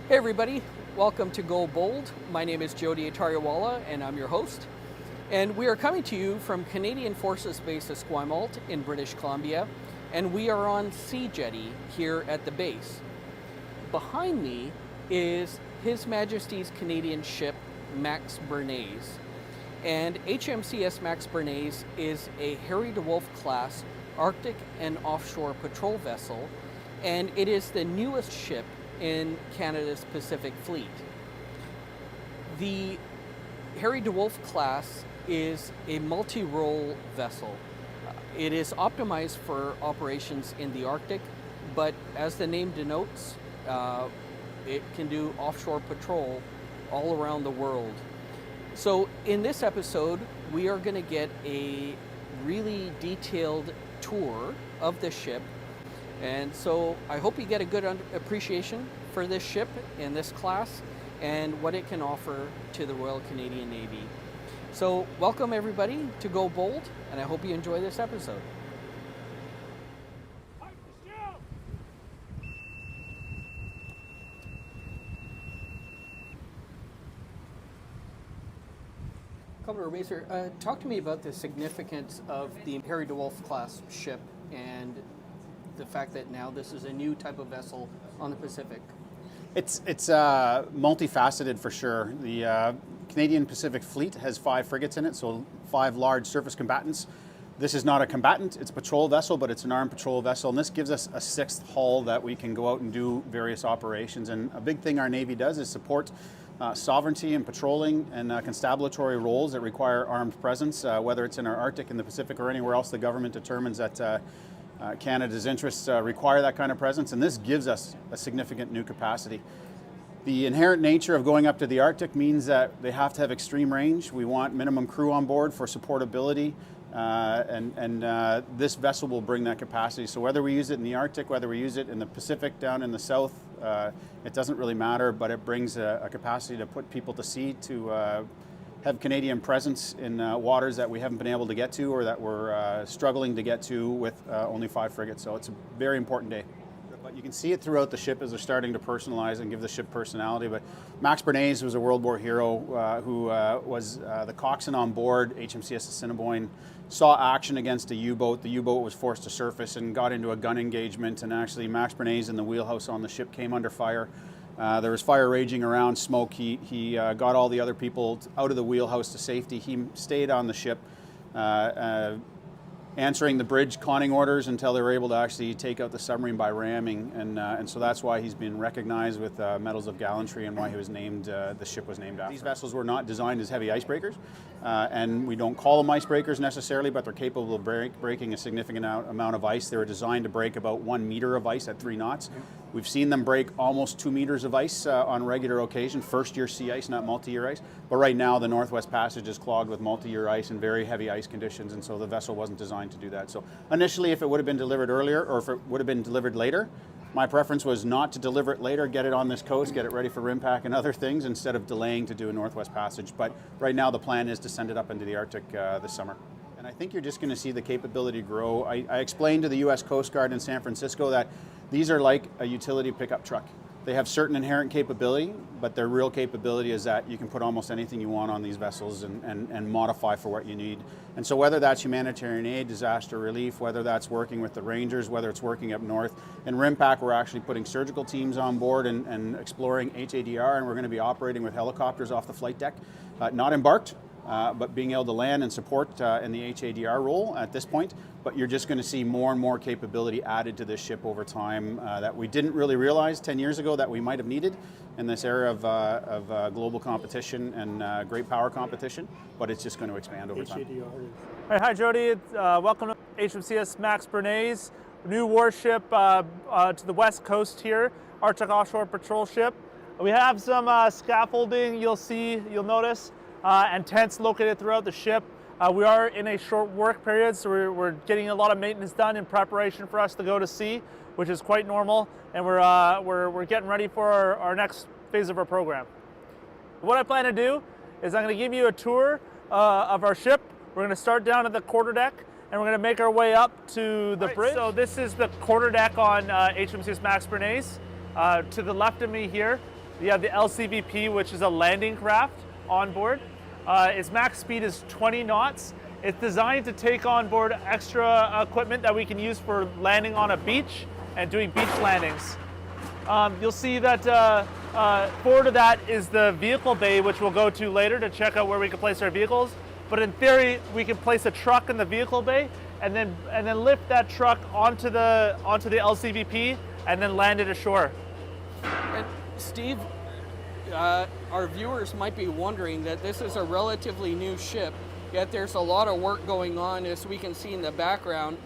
Hey everybody, welcome to Go Bold. My name is Jody Atariawala and I'm your host. And we are coming to you from Canadian Forces Base Esquimalt in British Columbia, and we are on Sea Jetty here at the base. Behind me is His Majesty's Canadian ship Max Bernays. And HMCS Max Bernays is a Harry DeWolf-class Arctic and offshore patrol vessel, and it is the newest ship in Canada's Pacific Fleet. The Harry DeWolf-class is a multi-role vessel. It is optimized for operations in the Arctic, but as the name denotes, it can do offshore patrol all around the world. So in this episode, we are going to get a really detailed tour of the ship. And so I hope you get a good appreciation for this ship and this class and what it can offer to the Royal Canadian Navy. So welcome everybody to Go Bold, and I hope you enjoy this episode. Commodore Macer, talk to me about the significance of the Harry DeWolf-class ship and the fact that now this is a new type of vessel on the Pacific. It's multifaceted for sure. The Canadian Pacific Fleet has 5 frigates in it, so 5 large surface combatants. This is not a combatant, it's a patrol vessel, but it's an armed patrol vessel, and this gives us a 6th hull that we can go out and do various operations. And a big thing our Navy does is support sovereignty and patrolling and constabulatory roles that require armed presence, whether it's in our Arctic, in the Pacific, or anywhere else the government determines that Canada's interests require that kind of presence, and this gives us a significant new capacity. The inherent nature of going up to the Arctic means that they have to have extreme range. We want minimum crew on board for supportability, and this vessel will bring that capacity. So whether we use it in the Arctic, whether we use it in the Pacific, down in the south, it doesn't really matter, but it brings a capacity to put people to sea, to have Canadian presence in waters that we haven't been able to get to, or that we're struggling to get to with only 5 frigates. So it's a very important day. But you can see it throughout the ship as they're starting to personalize and give the ship personality. But Max Bernays was a World War hero who was the coxswain on board HMCS Assiniboine, saw action against a U-boat. The U-boat was forced to surface and got into a gun engagement, and actually Max Bernays in the wheelhouse on the ship came under fire. There was fire raging around, smoke. He got all the other people out of the wheelhouse to safety. He stayed on the ship, answering the bridge conning orders until they were able to actually take out the submarine by ramming. And so that's why he's been recognized with medals of gallantry, and why he was named, the ship was named after. These vessels were not designed as heavy icebreakers, and we don't call them icebreakers necessarily, but they're capable of breaking a significant amount of ice. They were designed to break about 1 meter of ice at 3 knots. We've seen them break almost 2 meters of ice on regular occasion, first-year sea ice, not multi-year ice. But right now, the Northwest Passage is clogged with multi-year ice and very heavy ice conditions, and so the vessel wasn't designed to do that. So initially, if it would have been delivered earlier, or if it would have been delivered later, my preference was not to deliver it later, get it on this coast, get it ready for RIMPAC and other things, instead of delaying to do a Northwest Passage. But right now, the plan is to send it up into the Arctic this summer. And I think you're just going to see the capability grow. I explained to the U.S. Coast Guard in San Francisco that these are like a utility pickup truck. They have certain inherent capability, but their real capability is that you can put almost anything you want on these vessels and modify for what you need. And so whether that's humanitarian aid, disaster relief, whether that's working with the Rangers, whether it's working up north, in RIMPAC we're actually putting surgical teams on board and exploring HADR, and we're going to be operating with helicopters off the flight deck, not embarked, but being able to land and support in the HADR role at this point. But you're just going to see more and more capability added to this ship over time that we didn't really realize 10 years ago that we might have needed in this era of global competition and great power competition, but it's just going to expand over time. Hi Jody, welcome to HMCS Max Bernays, new warship to the west coast here, Arctic offshore patrol ship. We have some scaffolding you'll notice, and tents located throughout the ship. We are in a short work period, so we're getting a lot of maintenance done in preparation for us to go to sea, which is quite normal, and we're getting ready for our next phase of our program. What I plan to do is I'm going to give you a tour of our ship. We're going to start down at the quarterdeck, and we're going to make our way up to the bridge. So this is the quarterdeck on HMCS Max Bernays. To the left of me here You have the LCVP, which is a landing craft on board. Its max speed is 20 knots. It's designed to take on board extra equipment that we can use for landing on a beach and doing beach landings. You'll see that forward of that is the vehicle bay, which we'll go to later to check out where we can place our vehicles. But in theory, we can place a truck in the vehicle bay and then lift that truck onto the LCVP and then land it ashore. And Steve, our viewers might be wondering that this is a relatively new ship, yet there's a lot of work going on, as we can see in the background.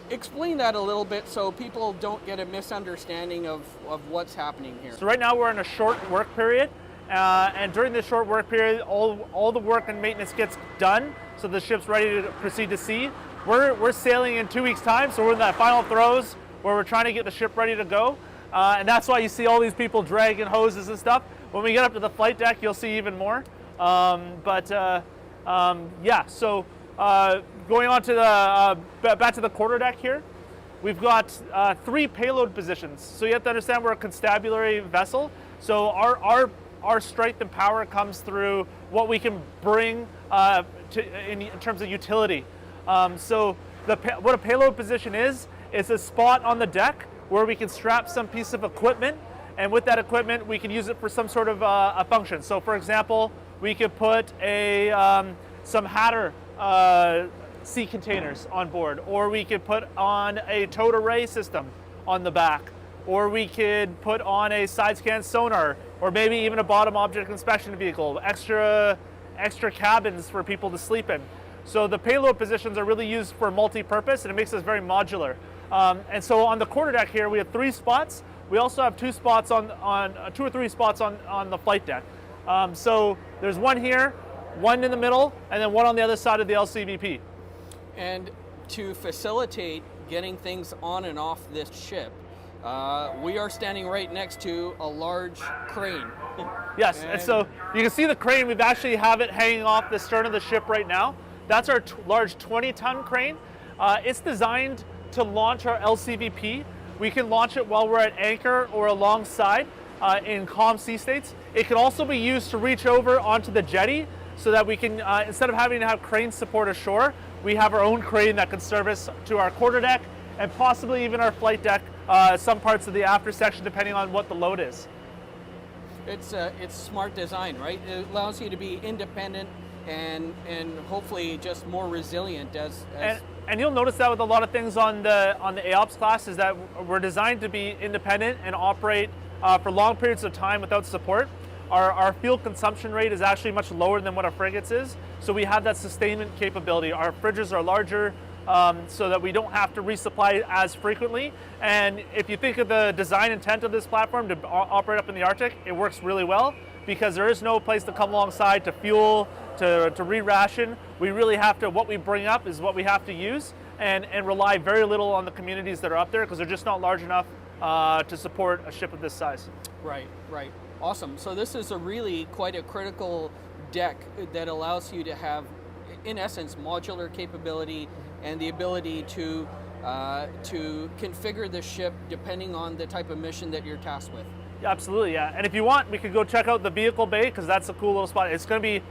Explain that a little bit so people don't get a misunderstanding of what's happening here. So right now we're in a short work period, and during this short work period, all the work and maintenance gets done, so the ship's ready to proceed to sea. We're sailing in 2 weeks' time, so we're in that final throes where we're trying to get the ship ready to go, and that's why you see all these people dragging hoses and stuff. When we get up to the flight deck, you'll see even more. Yeah, so going on to the back to the quarterdeck here, we've got 3 payload positions. So you have to understand we're a constabulary vessel. So our strength and power comes through what we can bring in terms of utility. So what a payload position is a spot on the deck where we can strap some piece of equipment, and with that equipment we can use it for some sort of a function. So for example, we could put some Hatter sea containers on board, or we could put on a towed array system on the back, or we could put on a side scan sonar, or maybe even a bottom object inspection vehicle, extra cabins for people to sleep in. So the payload positions are really used for multi-purpose, and it makes us very modular. And so on the quarterdeck here, we have 3 spots. We also have 2 or 3 spots on the flight deck. So there's one here, one in the middle, and then one on the other side of the LCVP. And to facilitate getting things on and off this ship, we are standing right next to a large crane. Yes, and so you can see the crane. We've actually have it hanging off the stern of the ship right now. That's our large 20-ton crane. It's designed to launch our LCVP. We can launch it while we're at anchor or alongside in calm sea states. It can also be used to reach over onto the jetty so that we can, instead of having to have crane support ashore, we have our own crane that can service to our quarterdeck and possibly even our flight deck, some parts of the after section, depending on what the load is. It's smart design, right? It allows you to be independent and hopefully just more resilient as and you'll notice that with a lot of things on the AOPS class is that we're designed to be independent and operate for long periods of time without support. Our fuel consumption rate is actually much lower than what our frigates is, so we have that sustainment capability. Our fridges are larger, so that we don't have to resupply as frequently. And if you think of the design intent of this platform to operate up in the Arctic, it works really well because there is no place to come alongside to fuel, to re-ration. We really have to, what we bring up is what we have to use, and rely very little on the communities that are up there because they're just not large enough to support a ship of this size. Right, right. Awesome. So this is really quite a critical deck that allows you to have, in essence, modular capability and the ability to configure the ship depending on the type of mission that you're tasked with. Yeah, absolutely, yeah. And if you want, we could go check out the vehicle bay because that's a cool little spot. It's going to be,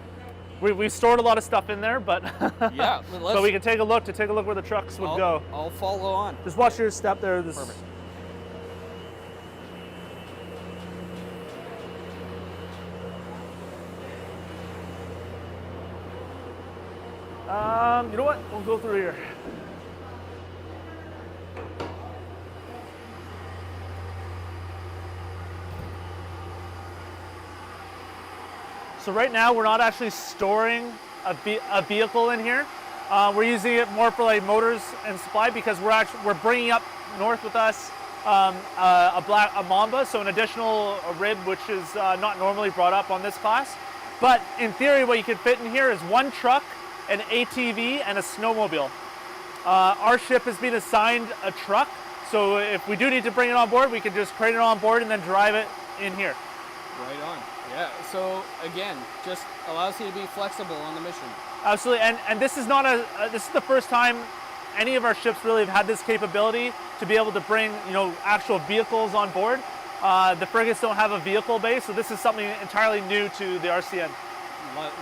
we've stored a lot of stuff in there, but yeah, so we can take a look where the trucks would go. I'll follow on. Just watch your step there. Perfect. You know what? We'll go through here. So right now we're not actually storing a vehicle in here. We're using it more for like motors and supply because we're bringing up north with us a Mamba, so an additional rib which is not normally brought up on this class. But in theory, what you could fit in here is one truck, an ATV, and a snowmobile. Our ship has been assigned a truck, so if we do need to bring it on board, we can just crane it on board and then drive it in here. Right on. Yeah. So again, just allows you to be flexible on the mission. Absolutely. And this is not this is the first time any of our ships really have had this capability to be able to bring actual vehicles on board. The frigates don't have a vehicle base, so this is something entirely new to the RCN.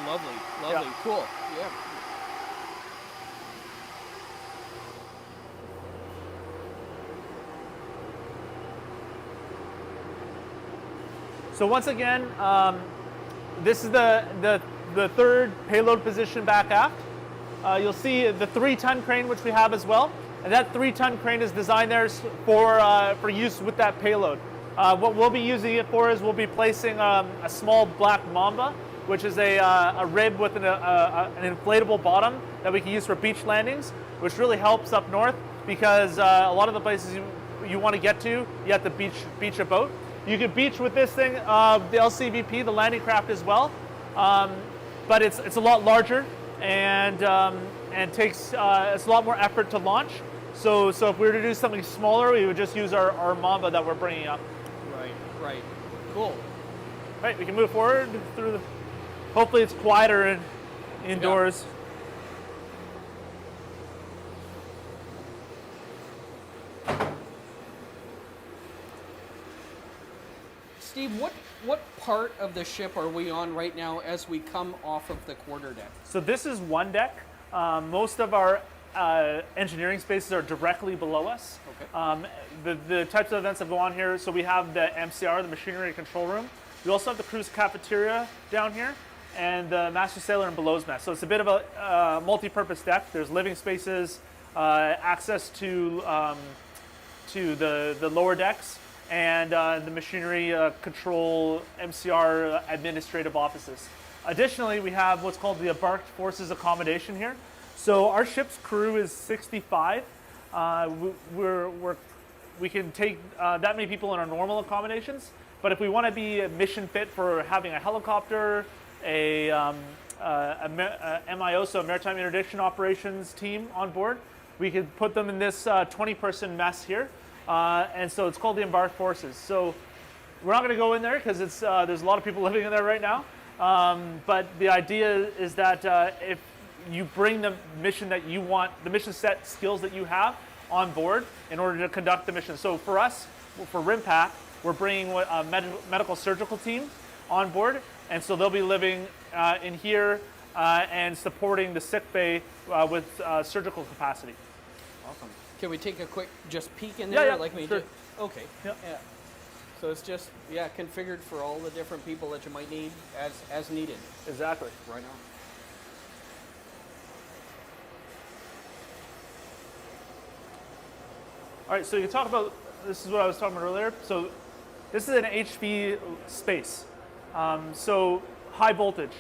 Lovely, Yeah. cool. Yeah. So once again, this is the third payload position back aft. You'll see the 3-ton crane, which we have as well. And that 3-ton crane is designed there for use with that payload. What we'll be using it for is we'll be placing a small black mamba, which is a rib with an inflatable bottom that we can use for beach landings, which really helps up north because a lot of the places you want to get to, you have to beach a boat. You can beach with this thing, the LCVP, the landing craft as well, but it's a lot larger and takes it's a lot more effort to launch. So if we were to do something smaller, we would just use our Mamba that we're bringing up. Right. Cool. Right, we can move forward through the. Hopefully, it's quieter indoors. Steve, what part of the ship are we on right now as we come off of the quarterdeck? So this is one deck. Most of our engineering spaces are directly below us. Okay. The types of events that go on here, so we have the MCR, the machinery and control room. We also have the cruise cafeteria down here and the master sailor and below's mess. So it's a bit of a multi-purpose deck. There's living spaces, access to the lower decks, and the machinery control MCR administrative offices. Additionally, we have what's called the embarked forces accommodation here. So our ship's crew is 65. We can take that many people in our normal accommodations, but if we want to be mission fit for having a helicopter, a MIO, so Maritime Interdiction Operations team on board, we could put them in this 20-person mess here. And so it's called the embarked forces. So we're not going to go in there because it's there's a lot of people living in there right now. But the idea is that if you bring the mission that you want, the mission set skills that you have on board in order to conduct the mission. So for us, for RIMPAC, we're bringing a medical surgical team on board. And so they'll be living in here and supporting the sick bay with surgical capacity. Awesome. Can we take a quick just peek in there? Yeah, like we sure. did? Okay. Yeah. So it's just configured for all the different people that you might need as needed. Exactly. Right on. All right, so you can talk about, this is what I was talking about earlier. So this is an HV space. So high voltage.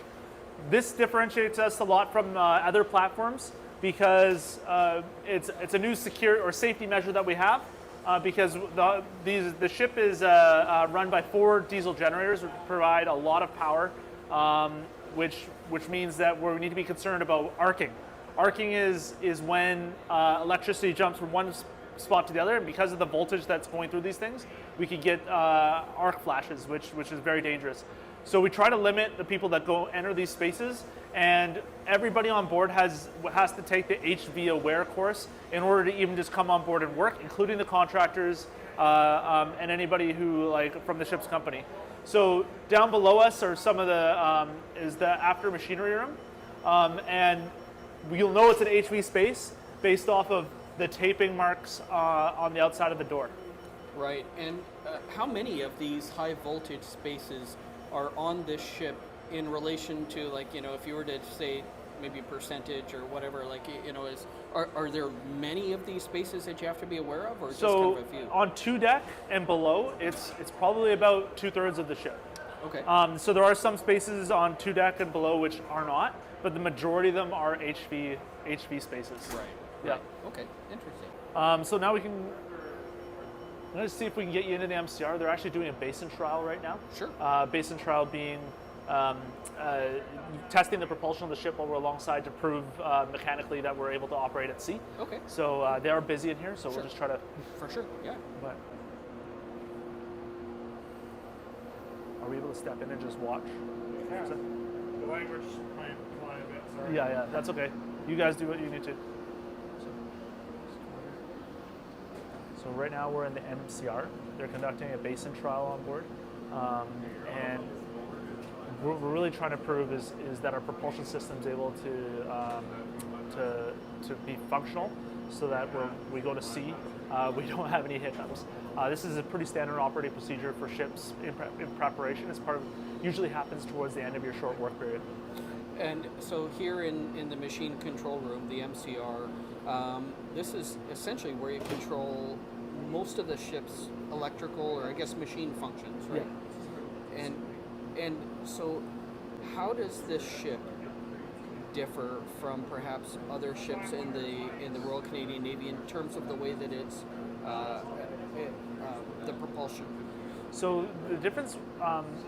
This differentiates us a lot from other platforms because it's a new secure or safety measure that we have because the ship is run by 4 diesel generators which provide a lot of power, which means that we need to be concerned about arcing. Arcing is when electricity jumps from one spot to the other, and because of the voltage that's going through these things, we could get arc flashes, which is very dangerous. So we try to limit the people that enter these spaces, and everybody on board has to take the HV Aware course in order to even just come on board and work, including the contractors and anybody who from the ship's company. So down below us are some of the is the after machinery room, and you'll know it's an HV space based off of the taping marks on the outside of the door. Right, and how many of these high voltage spaces are on this ship in relation to, if you were to say maybe percentage or whatever, are there many of these spaces that you have to be aware of, or just kind of a few? On 2 deck and below, it's probably about 2/3 of the ship. Okay. So there are some spaces on 2 deck and below which are not, but the majority of them are HV spaces. Right. Yeah. Right. Okay. Interesting. So now let's see if we can get you into the MCR. They're actually doing a basin trial right now. Sure. Basin trial being testing the propulsion of the ship while we're alongside to prove mechanically that we're able to operate at sea. Okay. So they are busy in here, so Sure. we'll just try to. For sure. Yeah. But are we able to step in and just watch? Yeah. The language might fly a bit, sorry. Yeah, that's okay. You guys do what you need to. So right now we're in the MCR. They're conducting a basin trial on board, and what we're really trying to prove is that our propulsion system is able to be functional, so that when we go to sea, we don't have any hiccups. This is a pretty standard operating procedure for ships in preparation. It's usually happens towards the end of your short work period. And so here in the machine control room, the MCR, this is essentially where you control most of the ship's electrical, or I guess machine functions, right? Yeah. And so how does this ship differ from perhaps other ships in the Royal Canadian Navy in terms of the way that it's the propulsion? So the difference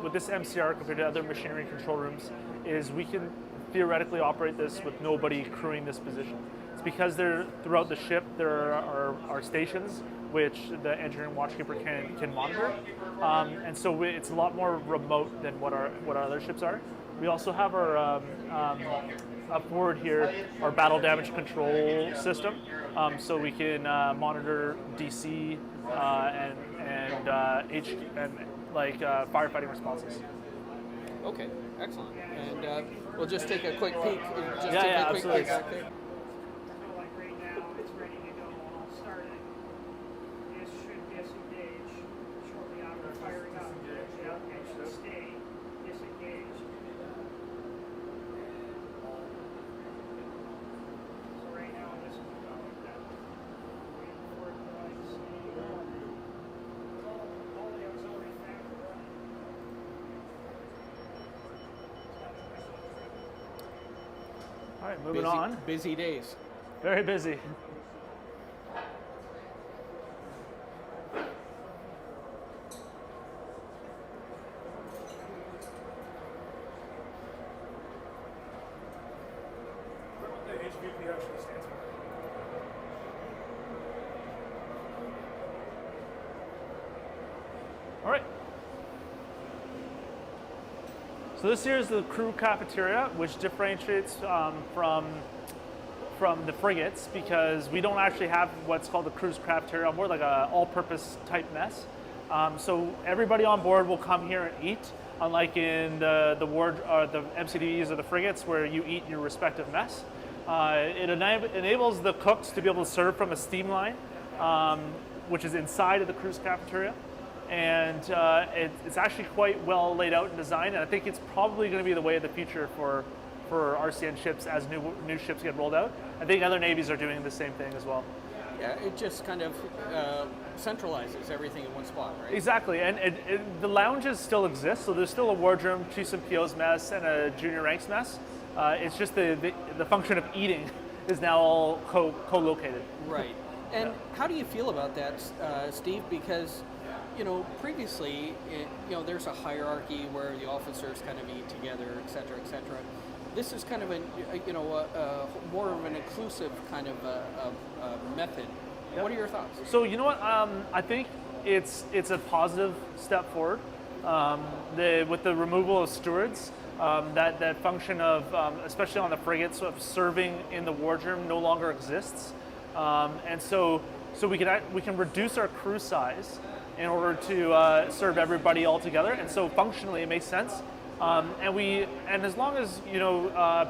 with this MCR compared to other machinery control rooms is we can theoretically operate this with nobody crewing this position. It's because throughout the ship there are stations which the engineering watchkeeper can monitor, and so it's a lot more remote than what our other ships are. We also have our up forward here our battle damage control system, so we can monitor DC and firefighting responses. Okay, excellent. And we'll just take a quick peek. Absolutely. Back there. So like right now, it's ready to go all started. This should disengage shortly after firing up. Yeah, it should stay disengaged. So right now, this is going that. Waiting for it to like see. All the auxiliary fans are running. All right, moving on. Busy days. Very busy. What the HVP actually stands for? All right. So this here is the crew cafeteria, which differentiates from the frigates, because we don't actually have what's called the crew's cafeteria on board, like a all-purpose type mess. So everybody on board will come here and eat, unlike in the ward or the MCDs or the frigates where you eat in your respective mess. It enables the cooks to be able to serve from a steam line, which is inside of the crew's cafeteria. And it's actually quite well laid out and designed, and I think it's probably going to be the way of the future for RCN ships as new ships get rolled out. I think other navies are doing the same thing as well. Yeah, it just kind of centralizes everything in one spot, right? Exactly, and the lounges still exist, so there's still a wardroom, chiefs and POs mess, and a junior ranks mess. It's just the function of eating is now all co-located. Right. And how do you feel about that, Steve? Because previously, there's a hierarchy where the officers kind of eat together, et cetera, et cetera. This is kind of a more of an inclusive kind of method. Yep. What are your thoughts? So you know what? I think it's a positive step forward. With the removal of stewards, that function of, especially on the frigates, of serving in the wardroom no longer exists, and so we can reduce our crew size in order to serve everybody all together, and so functionally it makes sense. And as long as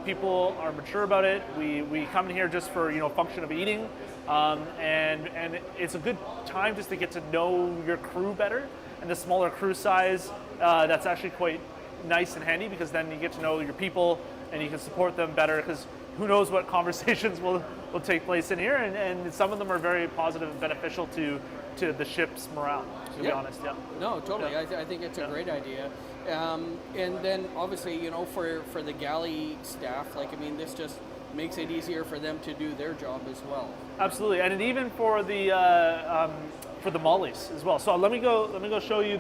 people are mature about it, we come in here just for function of eating, and it's a good time just to get to know your crew better. And the smaller crew size, that's actually quite nice and handy, because then you get to know your people and you can support them better, because who knows what conversations will take place in here, and some of them are very positive and beneficial to the ship's morale, to be honest. Yeah. No, totally. Yeah. I think it's a great idea. And then obviously, for the galley staff, this just makes it easier for them to do their job as well. Absolutely, and even for the mollies as well. So let me go show you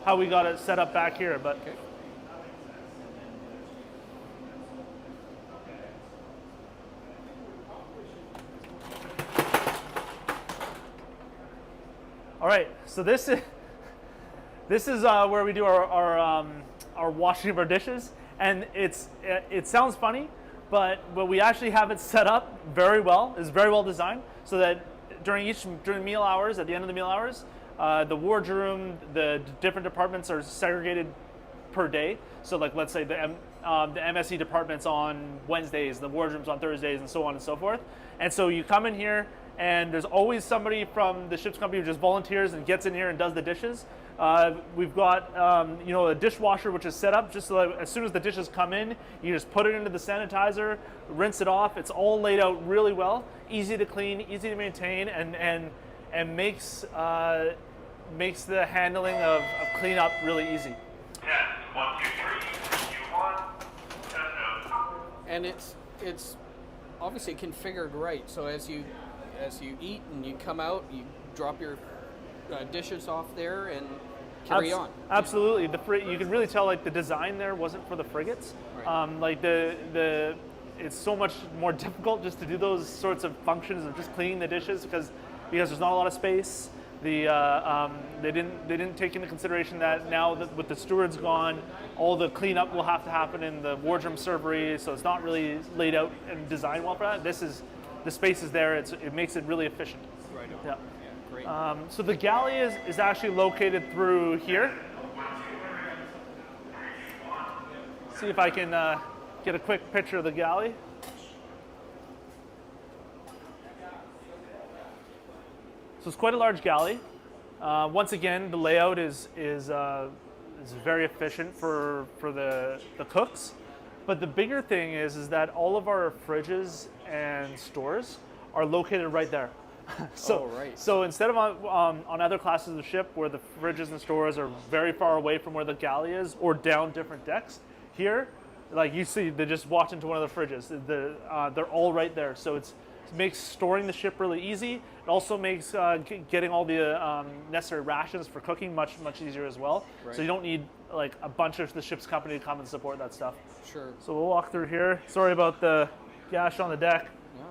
how we got it set up back here. But okay. All right, so this is where we do our washing of our dishes, and it sounds funny, but we actually have it set up very well. It's very well designed, so that during meal hours, at the end of the meal hours, the wardroom, the different departments are segregated per day. So like, let's say the MSE department's on Wednesdays, the wardroom's on Thursdays, and so on and so forth. And so you come in here, and there's always somebody from the ship's company who just volunteers and gets in here and does the dishes. We've got a dishwasher which is set up just so that as soon as the dishes come in, you just put it into the sanitizer, rinse it off. It's all laid out really well, easy to clean, easy to maintain, and makes the handling of cleanup really easy. 10, 1, 2, 3, you 1, 10 notes. And it's obviously configured right. So as you eat and you come out, you drop your dishes off there and carry on. Absolutely, you can really tell like the design there wasn't for the frigates. Right. Like it's so much more difficult just to do those sorts of functions of just cleaning the dishes because there's not a lot of space. They didn't take into consideration that now that with the stewards gone, all the cleanup will have to happen in the wardroom servery, so it's not really laid out and designed well for that. The space is there. It makes it really efficient. Right on. Yeah. Great. So the galley is actually located through here. See if I can get a quick picture of the galley. So it's quite a large galley. Once again, the layout is very efficient for the cooks. But the bigger thing is that all of our fridges and stores are located right there. So instead of on other classes of the ship where the fridges and stores are very far away from where the galley is or down different decks, here, like you see, they just walked into one of the fridges. They're all right there. So it makes storing the ship really easy. It also makes getting all the necessary rations for cooking much easier as well. Right. So you don't need like a bunch of the ship's company to come and support that stuff. Sure. So we'll walk through here. Sorry about the gash on the deck. Yeah.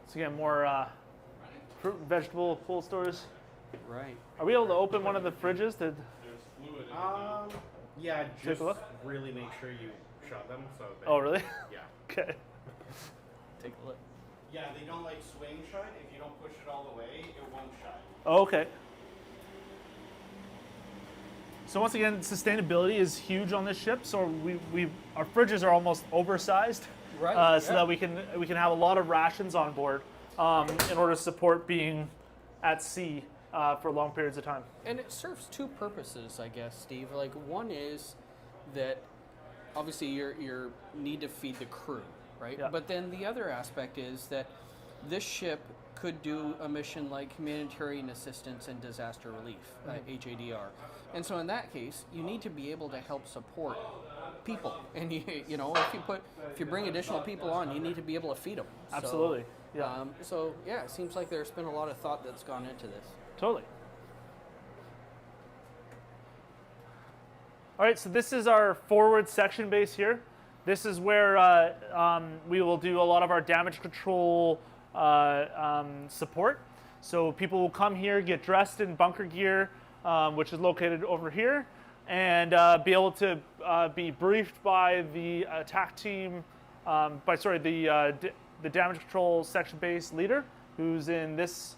So again, more fruit and vegetable cold stores. Right. Are we able to open one of the fridges? Yeah, Take just a look. really make sure you shut them. So they, Oh, really? Yeah. Okay. Take a look. Yeah, they don't like swing shut. If you don't push it all the way, it won't shut. Oh, okay. So once again, sustainability is huge on this ship. So our fridges are almost oversized, Right. so that we can have a lot of rations on board in order to support being at sea for long periods of time. And it serves two purposes, I guess, Steve. Like one is that obviously you need to feed the crew, right? Yeah. But then the other aspect is that this ship could do a mission like humanitarian assistance and disaster relief, HADR. And so in that case, you need to be able to help support people. And if you bring additional people on, you need to be able to feed them. Absolutely. Yeah. So yeah, it seems like there's been a lot of thought that's gone into this. Totally. All right, so this is our forward section base here. This is where we will do a lot of our damage control support. So people will come here, get dressed in bunker gear, which is located over here, and be able to be briefed by the attack team, the damage control section base leader, who's in this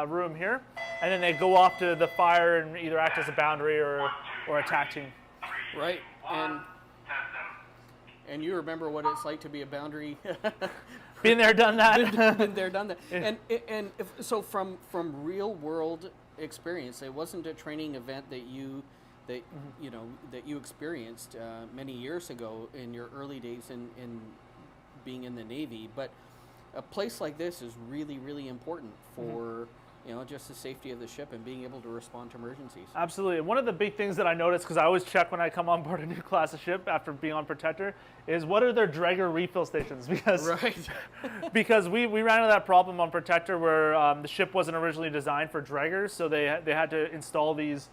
room here, and then they go off to the fire and either act as a boundary or attack team. Right, and you remember what it's like to be a boundary. Been there, done that. Been there, done that. So from real world experience, it wasn't a training event that you experienced many years ago in your early days in being in the Navy, but a place like this is really, really important for just the safety of the ship and being able to respond to emergencies. Absolutely. And one of the big things that I noticed, because I always check when I come on board a new class of ship after being on Protector, is what are their dragger refill stations? Because we ran into that problem on Protector where the ship wasn't originally designed for draggers, so they had to install these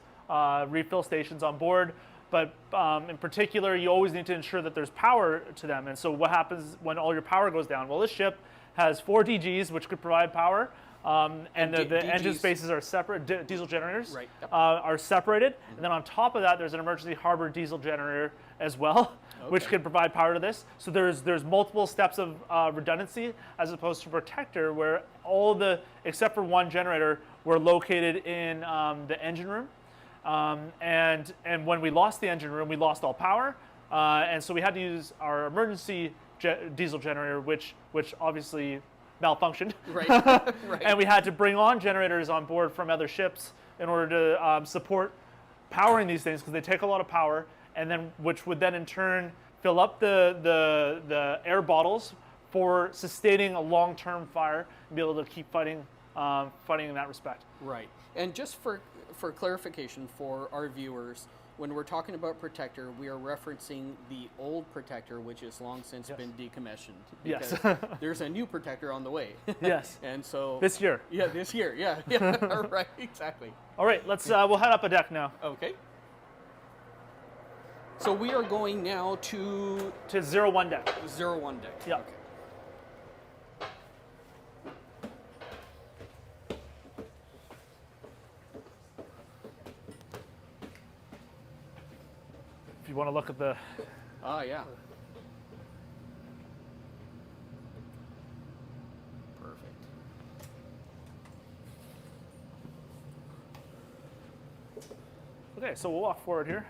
refill stations on board. But in particular, you always need to ensure that there's power to them. And so what happens when all your power goes down? Well, this ship has 4 DGs, which could provide power, and the engine DGs spaces are separate. Diesel generators Right, yep. are separated, and then on top of that, there's an emergency harbor diesel generator as well, which can provide power to this. So there's multiple steps of redundancy as opposed to Protector, where all except for one generator were located in the engine room. And when we lost the engine room, we lost all power, and so we had to use our emergency diesel generator, which obviously malfunctioned. Right. Right. And we had to bring on generators on board from other ships in order to support powering these things, because they take a lot of power, and then which would then in turn fill up the air bottles for sustaining a long-term fire and be able to keep fighting in that respect. Right. And just for clarification for our viewers, when we're talking about Protector, we are referencing the old Protector, which has long since been decommissioned. Yes. Because there's a new Protector on the way. Yes. And so This year. Yeah, this year. Yeah. Yeah. Right. Exactly. All right, we'll head up a deck now Okay. So we are going now to to 01 deck. 01 deck. Yeah. Okay. If you want to look at the Ah, yeah. Perfect. Okay, so we'll walk forward here.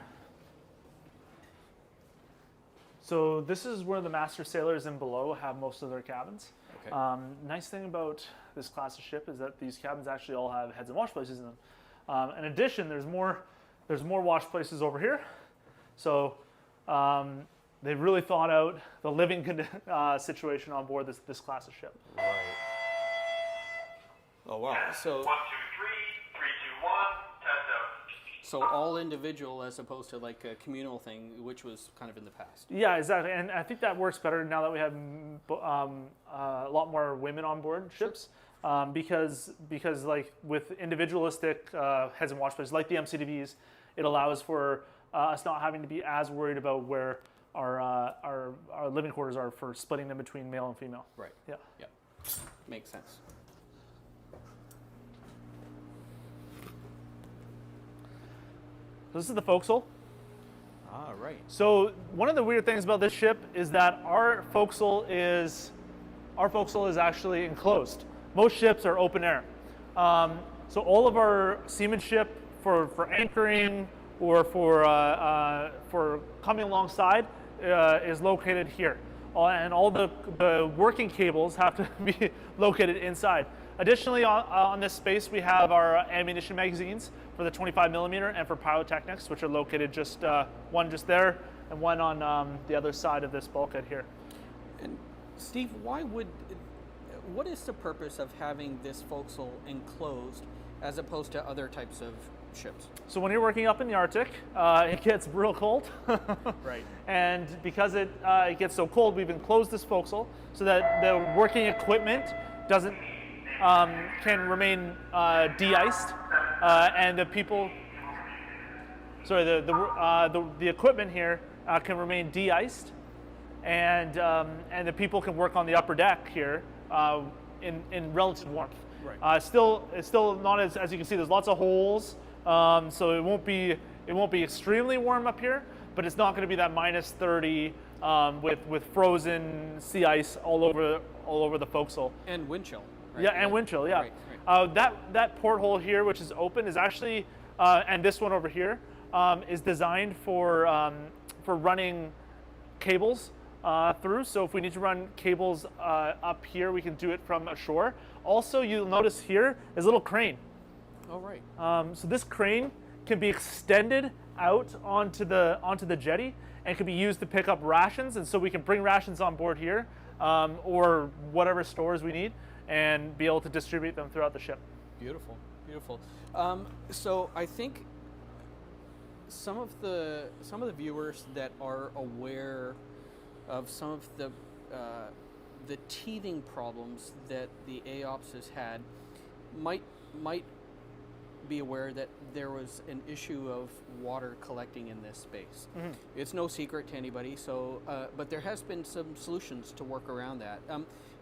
So this is where the master sailors and below have most of their cabins. Okay. Nice thing about this class of ship is that these cabins actually all have heads and wash places in them. In addition, there's more wash places over here. So they've really thought out the living situation on board this class of ship. Right. Oh wow. So 1, 2, 3, 3, 2, 1, test out. so all individual as opposed to like a communal thing, which was kind of in the past. Yeah, exactly, and I think that works better now that we have a lot more women on board ships, because like with individualistic heads and wash places like the MCDVs, it allows for us not having to be as worried about where our living quarters are for splitting them between male and female. Right. Yeah. Yeah. Makes sense. This is the forecastle. Ah, right. So one of the weird things about this ship is that our forecastle is actually enclosed. Most ships are open air. So all of our seamanship for anchoring or for coming alongside is located here. And all the working cables have to be located inside. Additionally, on this space, we have our ammunition magazines for the 25mm and for pyrotechnics, which are located one just there and one on the other side of this bulkhead here. And Steve, what is the purpose of having this forecastle enclosed as opposed to other types of ships? So when you're working up in the Arctic, it gets real cold. Right. And because it gets so cold, we've enclosed this forecastle so that the working equipment can remain de-iced, and the people. Sorry, the equipment here can remain de-iced, and the people can work on the upper deck here in relative warmth. Right. It's still not as you can see. There's lots of holes, so it won't be extremely warm up here, but it's not going to be that -30 with frozen sea ice all over the forecastle. And wind chill. Right? Yeah, and wind chill. Yeah. Right. That porthole here, which is open, is actually, and this one over here, is designed for running cables through. So if we need to run cables up here, we can do it from ashore. Also, you'll notice here is a little crane. Oh, right. So this crane can be extended out onto the jetty and can be used to pick up rations. And so we can bring rations on board here, or whatever stores we need, and be able to distribute them throughout the ship. Beautiful, beautiful. So I think some of the viewers that are aware of some of the teething problems that the AOPS has had might be aware that there was an issue of water collecting in this space. Mm-hmm. It's no secret to anybody. So, but there has been some solutions to work around that.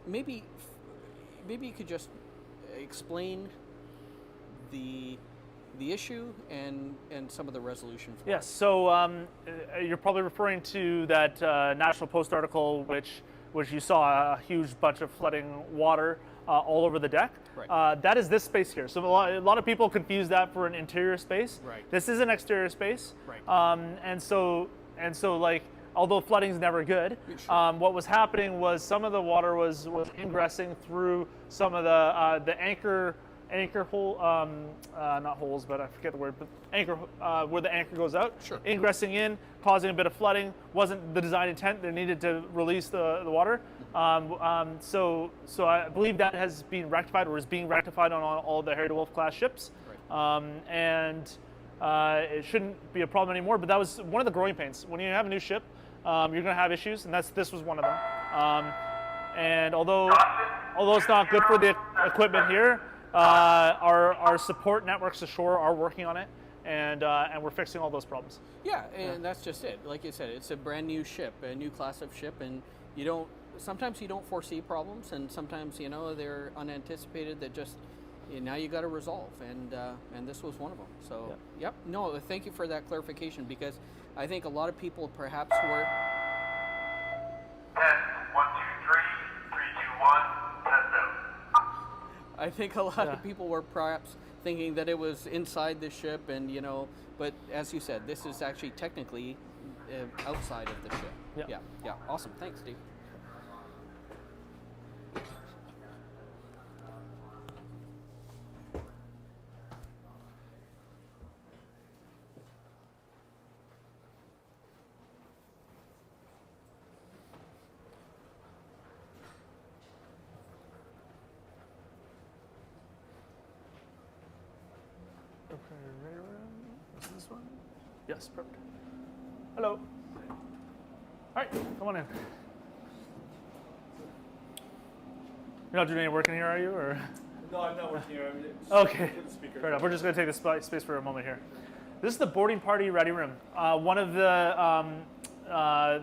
Maybe you could just explain the issue and some of the resolution for Yes, so you're probably referring to that National Post article, which you saw a huge bunch of flooding water all over the deck. Right. That is this space here. So a lot of people confuse that for an interior space. Right. This is an exterior space. Right. And so like, although flooding is never good, Sure. what was happening was some of the water was ingressing through some of the anchor hole, not holes, but I forget the word, but anchor, where the anchor goes out, Sure. ingressing in, causing a bit of flooding. Wasn't the design intent. They needed to release the water. So I believe that has been rectified, or is being rectified on all the Harry DeWolf-class ships. Right. And it shouldn't be a problem anymore, but that was one of the growing pains. When you have a new ship, you're going to have issues, and this was one of them. And although it's not good for the equipment here, our support networks ashore are working on it, and we're fixing all those problems. Yeah, and that's just it. Like you said, it's a brand new ship, a new class of ship, and sometimes you don't foresee problems, and sometimes they're unanticipated that just now you got to resolve, and this was one of them. So yep, no, thank you for that clarification, because I think a lot of people perhaps were 10, 1, 2, 3, 3, 2, 1, test out. I think a lot of people were perhaps thinking that it was inside the ship, and but as you said, this is actually technically outside of the ship. Yeah. Awesome. Thanks, Steve. Is this one? Yes, perfect. Hello. All right, come on in. You're not doing any work in here, are you? Or? No, I'm not working here. Okay, fair enough. We're just going to take this space for a moment here. This is the boarding party ready room. One of the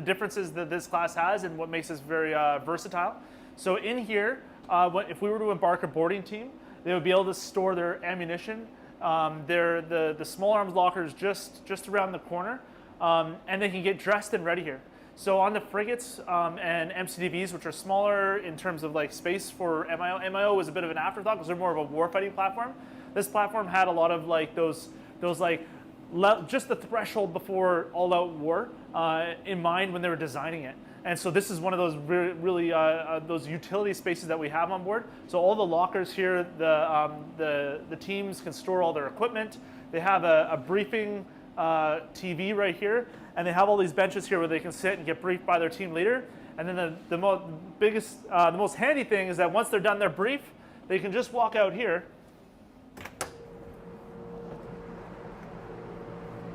differences that this class has, and what makes this very versatile. So in here, if we were to embark a boarding team, they would be able to store their ammunition. The small arms locker is just around the corner, and they can get dressed and ready here. So on the frigates and MCDVs, which are smaller in terms of like space for MIO, MIO was a bit of an afterthought because they're more of a warfighting platform. This platform had a lot of like those like just the threshold before all-out war in mind when they were designing it. And so this is one of those really those utility spaces that we have on board. So all the lockers here, the teams can store all their equipment. They have a briefing TV right here, and they have all these benches here where they can sit and get briefed by their team leader. And then the most handy thing is that once they're done their brief, they can just walk out here,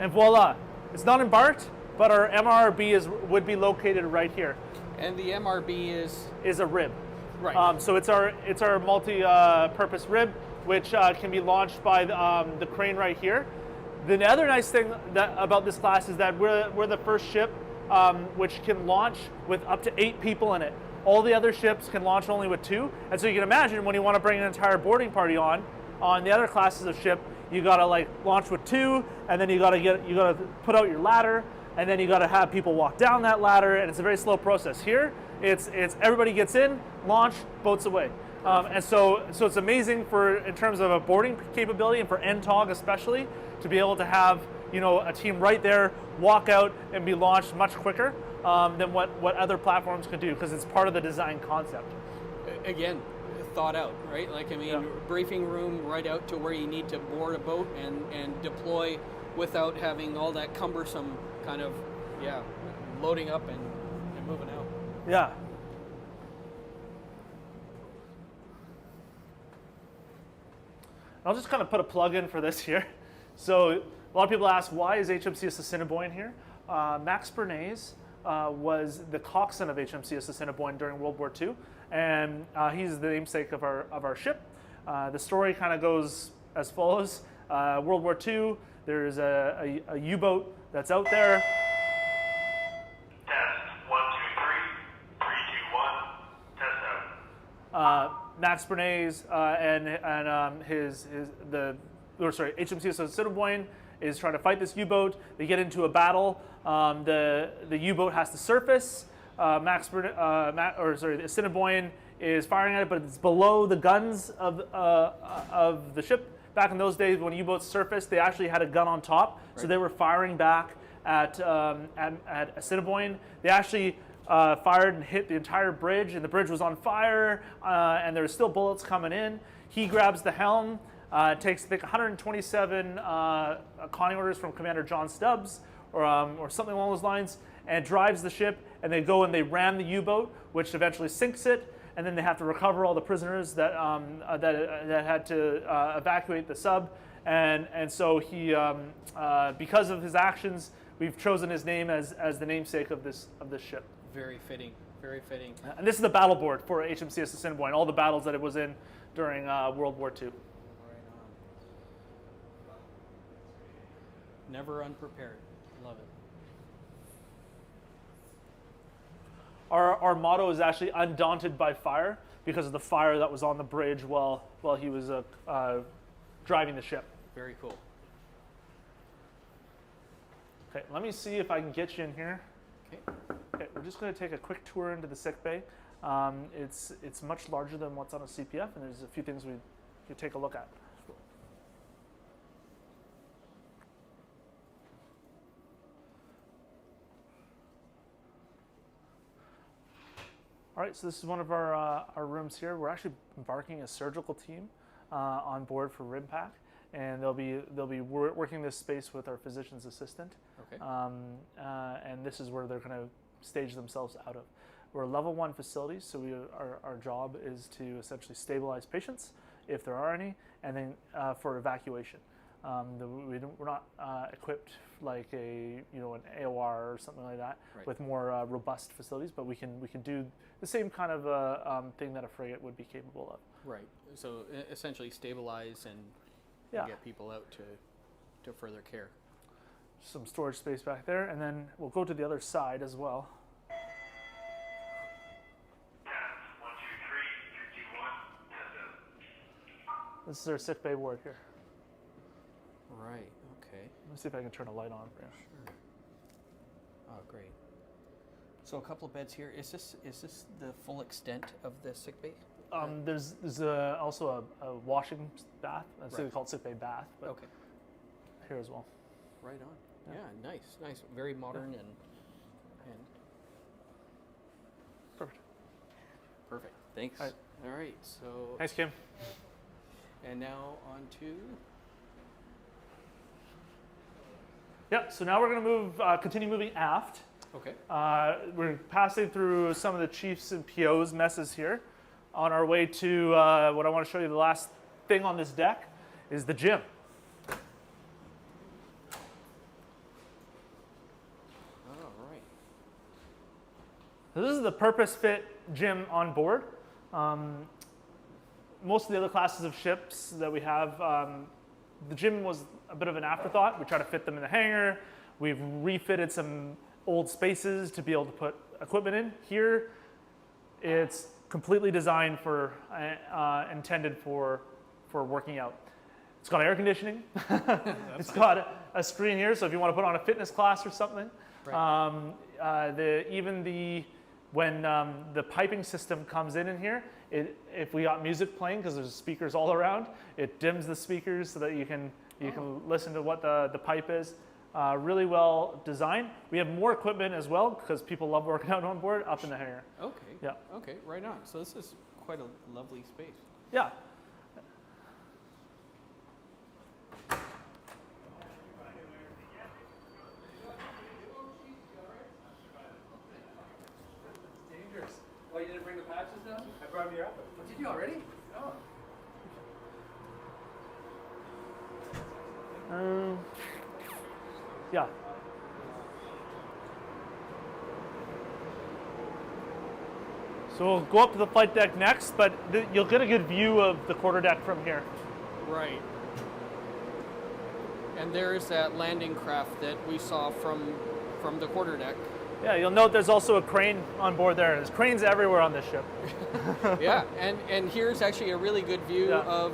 and voila, it's not embarked. But our MRB would be located right here. And the MRB is a rib. Right. So it's our multi-purpose rib, which can be launched by the crane right here. The other nice thing about this class is that we're the first ship which can launch with up to 8 people in it. All the other ships can launch only with 2, and so you can imagine when you want to bring an entire boarding party on the other classes of ship, you gotta like launch with 2, and then you gotta put out your ladder. And then you got to have people walk down that ladder, and it's a very slow process. Here, it's everybody gets in, launch, boats away, and so it's amazing in terms of a boarding capability, and for NTOG especially, to be able to have a team right there walk out and be launched much quicker than what other platforms can do, because it's part of the design concept. Again, thought out, right? Like briefing room right out to where you need to board a boat and deploy without having all that cumbersome kind of loading up and moving out. Yeah. I'll just kind of put a plug in for this here. So a lot of people ask, why is HMCS Assiniboine here? Max Bernays was the coxswain of HMCS Assiniboine during World War II, and he's the namesake of our ship. The story kind of goes as follows. World War II, there's a U-boat that's out there. Test 1, 2, 3, 3, 2, 1, test out. Max Max Bernays and HMCS Assiniboine is trying to fight this U-boat. They get into a battle. The U-boat has to surface. The Assiniboine is firing at it, but it's below the guns of the ship. Back in those days, when U-boats surfaced, they actually had a gun on top, so they were firing back at Assiniboine. They actually fired and hit the entire bridge, and the bridge was on fire, and there were still bullets coming in. He grabs the helm, takes I think 127 conning orders from Commander John Stubbs, or something along those lines, and drives the ship. And they go and they ram the U-boat, which eventually sinks it. And then they have to recover all the prisoners that had to evacuate the sub. And so he, because of his actions, we've chosen his name as the namesake of this ship. Very fitting. Very fitting. And this is the battle board for HMCS Assiniboine, all the battles that it was in during World War II. Right on. Never unprepared. Love it. Our motto is actually undaunted by fire, because of the fire that was on the bridge while he was driving the ship. Very cool. Okay, let me see if I can get you in here. Okay. We're just going to take a quick tour into the sick bay. It's much larger than what's on a CPF, and there's a few things we could take a look at. All right, so this is one of our rooms here. We're actually embarking a surgical team on board for RIMPAC, and they'll be working this space with our physician's assistant. Okay. And this is where they're going to stage themselves out of. We're a level 1 facility, so our job is to essentially stabilize patients, if there are any, and then for evacuation. We're not equipped like an AOR or something like that, right, with more robust facilities, but we can do the same kind of thing that a frigate would be capable of. Right. So essentially stabilize and get people out to further care. Some storage space back there, and then we'll go to the other side as well. 123, 321, This is our sick bay ward here. Right. Okay. Let me see if I can turn a light on for you. Sure. Oh, great. So a couple of beds here. Is this the full extent of the sick bay? There's also a washing bath. That's what we call it, sick bay bath. But okay. Here as well. Right on. Yeah. Nice. Very modern and perfect. Thanks. All right. So. Thanks, Kim. And now on to. Yeah. So now we're going to continue moving aft. Okay. We're passing through some of the chiefs and POs messes here. On our way to what I want to show you, the last thing on this deck is the gym. All right. So this is the purpose-fit gym on board. Most of the other classes of ships that we have, the gym was a bit of an afterthought. We try to fit them in the hangar. We've refitted some old spaces to be able to put equipment in. Here, it's completely designed for, intended for working out. It's got air conditioning. It's got a screen here, so if you want to put on a fitness class or something. Right. When the piping system comes in here, if we got music playing, because there's speakers all around, it dims the speakers so that you can listen to what the pipe is. Really well designed. We have more equipment as well, because people love working out on board, up in the hangar. Okay. Yeah. Okay, right on. So this is quite a lovely space. Yeah. Dangerous. Oh, you didn't bring the patches down? I brought you up. Did you already? Oh. Yeah. So we'll go up to the flight deck next, but you'll get a good view of the quarterdeck from here. Right. And there is that landing craft that we saw from the quarterdeck. Yeah, you'll note there's also a crane on board there. There's cranes everywhere on this ship. Yeah, and here's actually a really good view Yeah.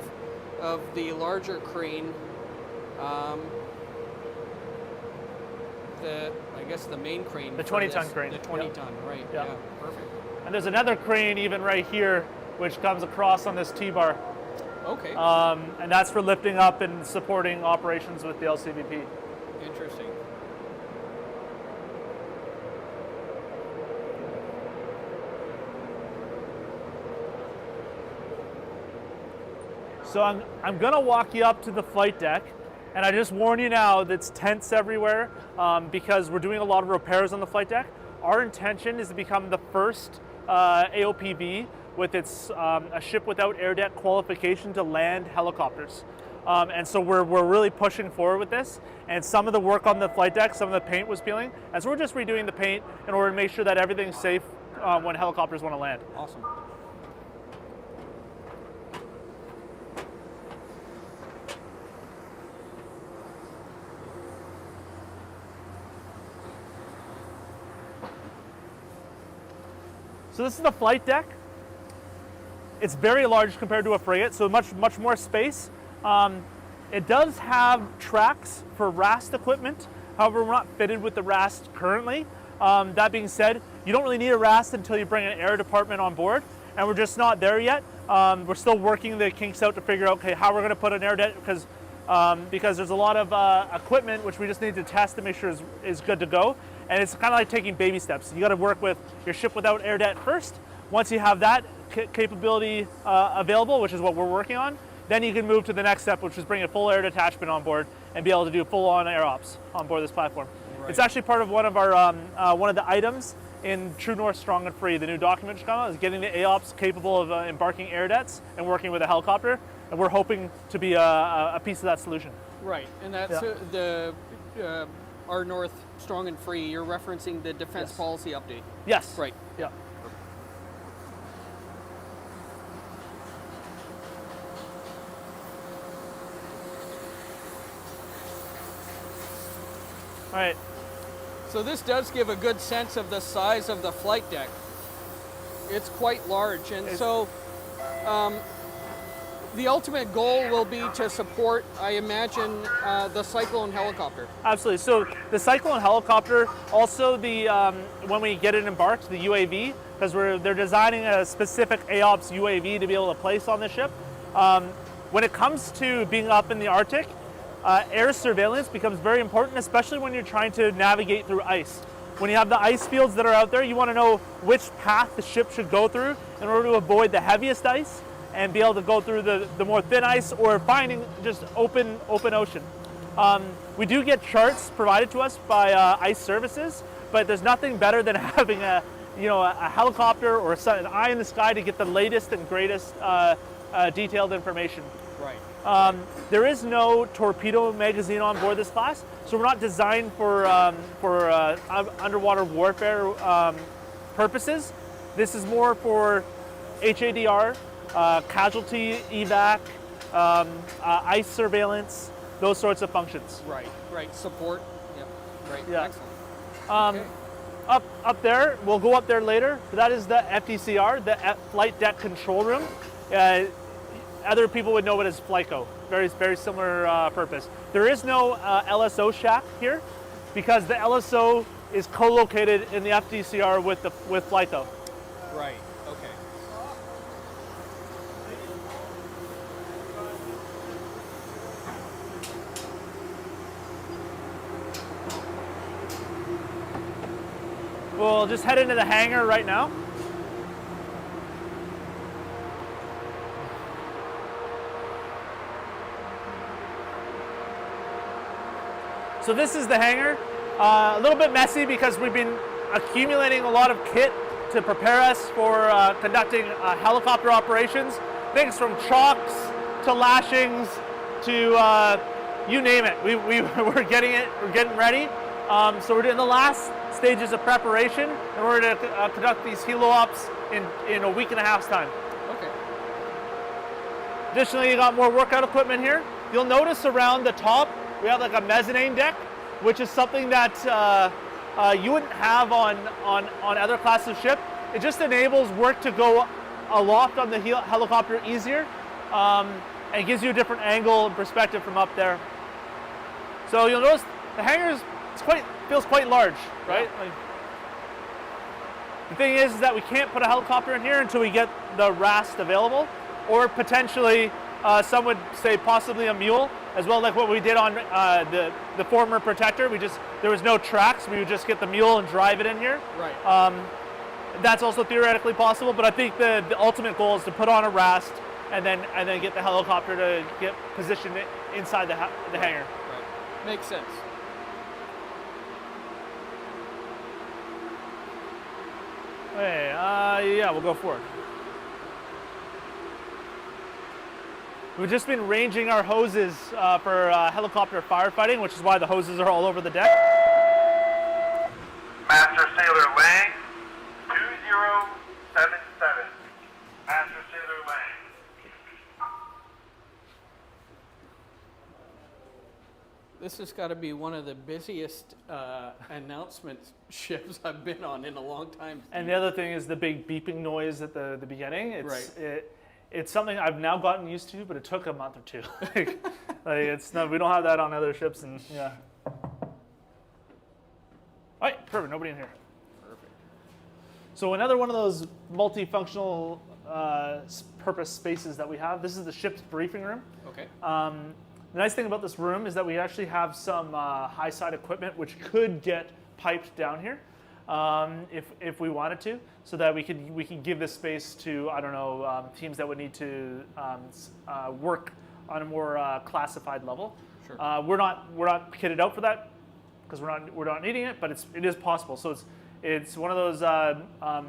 of the larger crane. I guess the main crane. The for 20-ton this, crane. The 20 Yep. ton, right? Yeah. Yeah, perfect. And there's another crane even right here, which comes across on this T-bar. Okay. And that's for lifting up and supporting operations with the LCVP. Interesting. So I'm gonna walk you up to the flight deck, and I just warn you now that it's tents everywhere because we're doing a lot of repairs on the flight deck. Our intention is to become the first AOPV with its a ship without air deck qualification to land helicopters. And so we're really pushing forward with this. And some of the work on the flight deck, some of the paint was peeling, and so we're just redoing the paint in order to make sure that everything's safe when helicopters want to land. Awesome. So this is the flight deck. It's very large compared to a frigate, so much more space. It does have tracks for RAST equipment. However, we're not fitted with the RAST currently. That being said, you don't really need a RAST until you bring an air department on board, and we're just not there yet. We're still working the kinks out to figure out, okay, how we're going to put an air deck, because there's a lot of equipment which we just need to test to make sure is good to go. And it's kind of like taking baby steps. You got to work with your ship without air deck first. Once you have that capability available, which is what we're working on, then you can move to the next step, which is bring a full air detachment on board and be able to do full-on air ops on board this platform. Right. It's actually part of one of our one of the items in True North Strong and Free, the new document which come out, is getting the AOPS capable of embarking air debts and working with a helicopter. And we're hoping to be a piece of that solution. Right, and that's Yeah. our North Strong and Free. You're referencing the defense Yes. policy update. Yes. Right. Yeah. All right. So this does give a good sense of the size of the flight deck. It's quite large, and so the ultimate goal will be to support, I imagine, the Cyclone helicopter. Absolutely. So the Cyclone helicopter, also the when we get it embarked, the UAV, because they're designing a specific AOPS UAV to be able to place on the ship. When it comes to being up in the Arctic, air surveillance becomes very important, especially when you're trying to navigate through ice. When you have the ice fields that are out there, you want to know which path the ship should go through in order to avoid the heaviest ice and be able to go through the more thin ice, or finding just open ocean. We do get charts provided to us by ice services, but there's nothing better than having a helicopter or an eye in the sky to get the latest and greatest detailed information. Right. There is no torpedo magazine on board this class, so we're not designed for underwater warfare purposes. This is more for HADR, casualty evac, ice surveillance, those sorts of functions. Right. Right. Support. Yep. Right. Yeah. Excellent. Okay. Up there, we'll go up there later. That is the FDCR, the Flight Deck Control Room. Other people would know it as FLYCO. Very similar purpose. There is no LSO shack here because the LSO is co-located in the FDCR with FLYCO. Right. Okay. We'll just head into the hangar right now. So this is the hangar. A little bit messy because we've been accumulating a lot of kit to prepare us for conducting helicopter operations. Things from chocks to lashings to you name it. We're getting ready. So we're doing the last stages of preparation in order to conduct these helo ops in a week and a half's time. Okay. Additionally, you got more workout equipment here. You'll notice around the top we have like a mezzanine deck, which is something that you wouldn't have on other classes of ship. It just enables work to go aloft on the helicopter easier, and gives you a different angle and perspective from up there. So you'll notice the hangar feels quite large, right? Yeah. Like, the thing is that we can't put a helicopter in here until we get the RAST available, or potentially some would say possibly a mule as well, like what we did on the former Protector. There was no tracks. We would just get the mule and drive it in here. Right. That's also theoretically possible, but I think the ultimate goal is to put on a RAST and then get the helicopter to get positioned inside the hangar. Right. Makes sense. Hey, yeah, we'll go for it. We've just been ranging our hoses for helicopter firefighting, which is why the hoses are all over the deck. Master Sailor Lang, 2077. Master Sailor Lang. This has got to be one of the busiest announcement ships I've been on in a long time. And the other thing is the big beeping noise at the beginning. Right. It's something I've now gotten used to, but it took a month or two. We don't have that on other ships, and yeah. All right, perfect. Nobody in here. Perfect. So another one of those multifunctional purpose spaces that we have. This is the ship's briefing room. Okay. The nice thing about this room is that we actually have some high side equipment which could get piped down here if we wanted to, so that we can give this space to, I don't know, teams that would need to work on a more classified level. Sure. We're not kitted out for that because we're not needing it, but it is possible. So it's one of those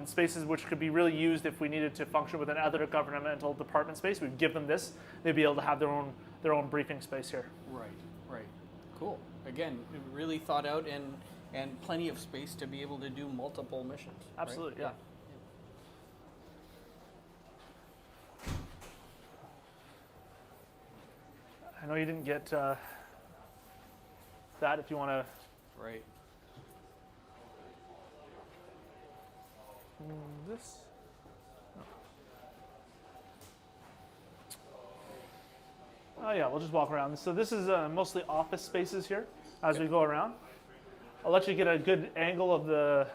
spaces which could be really used if we needed to function with another governmental department space. We'd give them this; they'd be able to have their own briefing space here. Right. Cool. Again, really thought out and plenty of space to be able to do multiple missions. Absolutely, right? Yeah. I know you didn't get that. If you want to. Right. This. Oh yeah, we'll just walk around. So this is mostly office spaces here as we go around. I'll let you get a good angle of the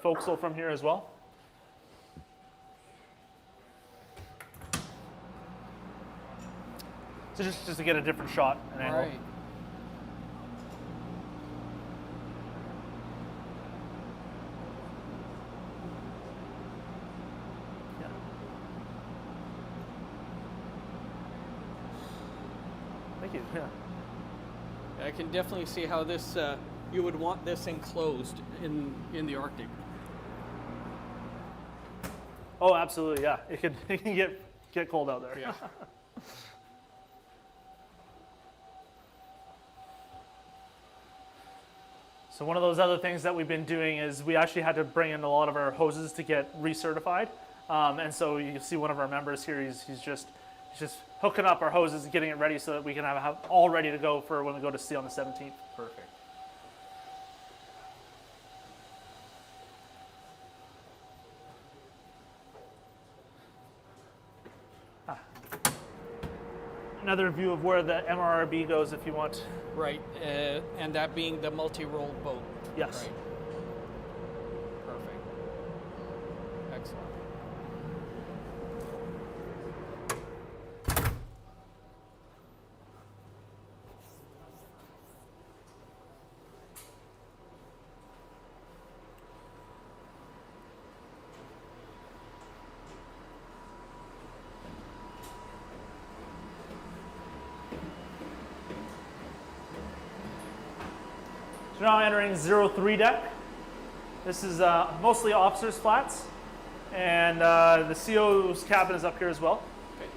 forecastle from here as well. So just to get a different shot and angle. Right. Thank you. Yeah. I can definitely see how this you would want this enclosed in the Arctic. Oh, absolutely. Yeah, it can get cold out there. Yeah. So one of those other things that we've been doing is we actually had to bring in a lot of our hoses to get recertified, and so you see one of our members here. He's just hooking up our hoses and getting it ready so that we can have all ready to go for when we go to sea on the 17th. Perfect. Another view of where the MRRB goes if you want. Right, and that being the multi-role boat. Yes. Right. Perfect. Excellent. So now entering 03 deck. This is mostly officers' flats, and the CO's cabin is up here as well. Okay.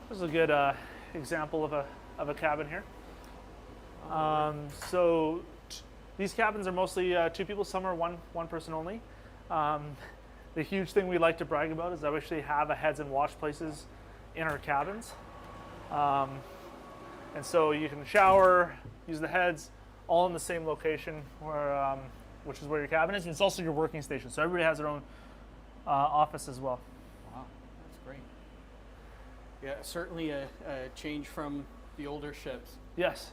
This is a good example of a cabin here. So these cabins are mostly two people. Some are one person only. The huge thing we like to brag about is that we actually have a heads and wash places in our cabins. And so you can shower, use the heads, all in the same location, where, which is where your cabin is. And it's also your working station. So everybody has their own office as well. Wow, that's great. Yeah, certainly a change from the older ships. Yes.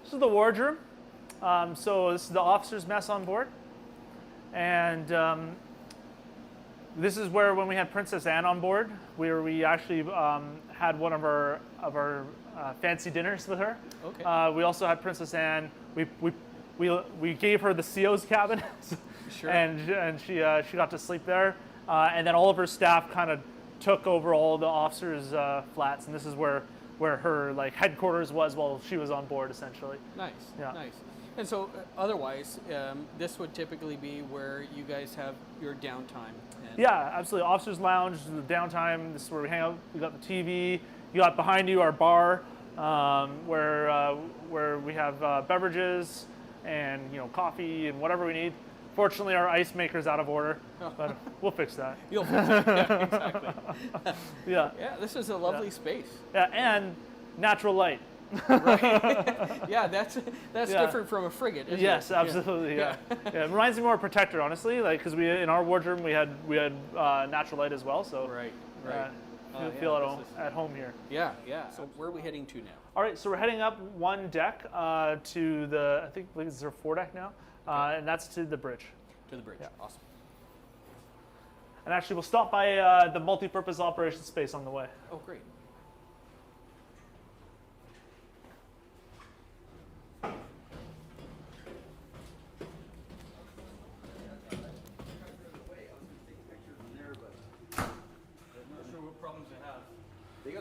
This is the wardroom. So this is the officers' mess on board. And this is where, when we had Princess Anne on board, where we actually had one of our fancy dinners with her. Okay. We also had Princess Anne. We gave her the CO's cabin, Sure. and she got to sleep there. And then all of her staff kind of took over all the officers' flats, and this is where her like headquarters was while she was on board, essentially. Nice. Yeah. Nice. And so, otherwise, this would typically be where you guys have your downtime. And Yeah, absolutely. Officers' lounge, the downtime. This is where we hang out. We got the TV. You got behind you our bar, where we have beverages and coffee and whatever we need. Fortunately, our ice maker's out of order, but we'll fix that. You'll fix it. Yeah, exactly. Yeah, Yeah, this is a lovely space. yeah, and natural light. Yeah, that's Yeah. different from a frigate, isn't Yes, it? absolutely. Yeah. Yeah, it reminds me more of Protector, honestly. Like, because we in our wardroom we had natural light as well, so Right. Right. feel yeah, this is- at home here. Yeah. Yeah. So where are we heading to now? All right, so we're heading up one deck to the, I think it's their foredeck now, and that's to the bridge. To the bridge. Yeah. Awesome. And actually, we'll stop by the multi-purpose operations space on the way. Oh, great.